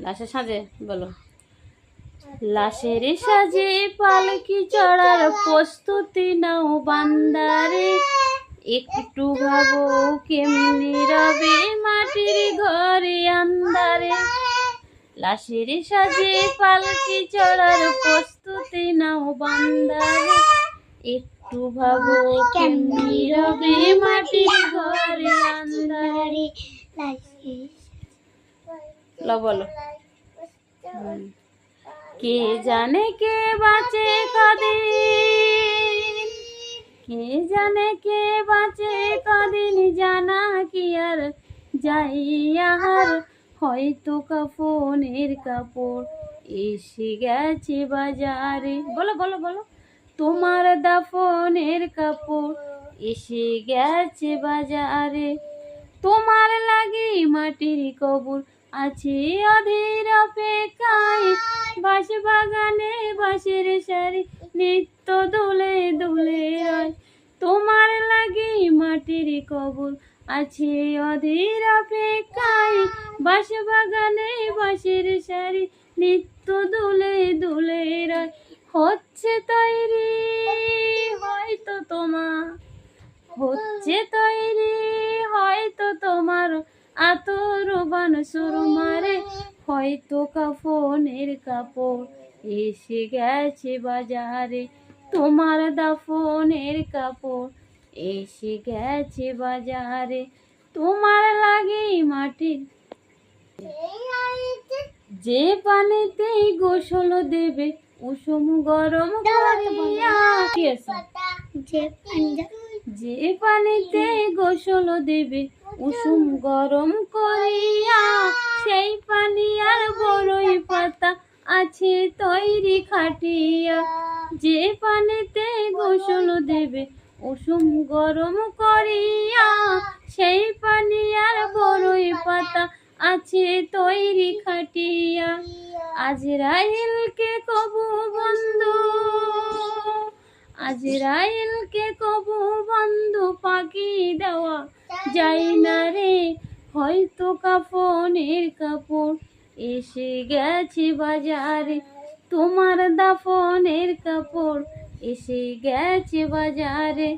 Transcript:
লাশের সাজে বলো। লাশের সাজে পালকি চড়ার প্রস্তুতি নাও বান্দারে, একটু ভাবো কেমনি রবে মাটির ঘরে আন্দারে। লাশের সাজে পালকি চড়ার প্রস্তুতি নাও বান্দারে, একটু ভাবো কেমনি রবে মাটির ঘরে আন্দারে। বলো। কে জানে কে বাঁচে কদিন, কে জানে কে বাঁচে কদিন, জানা কি আর যাইয়ার। হয়তো কাফনের কাপড় এসে গেছে বাজারে। বলো বলো বলো। তোমার দাফনের কাপড় এসে গেছে বাজারে। তোমার লাগি মাটির কবর আছে অধীর অপেক্ষায়। বাঁশ বাগানে বাঁশের সারি নিত্য দুলে দুলে রয়। তোমার লাগি মাটির কবর আছে অধীর অপেক্ষায়। বাঁশ বাগানে বাঁশের সারি নিত্য দুলে দুলে রয়। হচ্ছে তৈরি হয়তো তোমার, হচ্ছে তৈরি হয়তো তোমার আতর বান সুরমারে। হয়তো কাফনের কাপড় এসে গেছে বাজারে। তোমার দাফনের কাপড় এসে গেছে বাজারে। তোমার লাগে মাটির, যে পানিতেই গোসল দেবে উষুম গরম করিয়া। যে পানিতে গোসল দেবে উষুম গরম করিয়া, সেই পানি আর বড়ই পাতা আছে তৈরি খাটিয়া। যে পানিতে গোসল দেবে উষুম গরম করিয়া, সেই পানি আর বড়ই পাতা আছে তৈরি খাটিয়া। আজরাইলকে কবু বন্ধু, আজরাইলকে কবু বন্ধু পাখি দেওয়া যায় না রে। হয়তো কাফনের কাপড় এসে গেছে বাজারে। তোমার দাফনের কাপড় এসে গেছে বাজারে।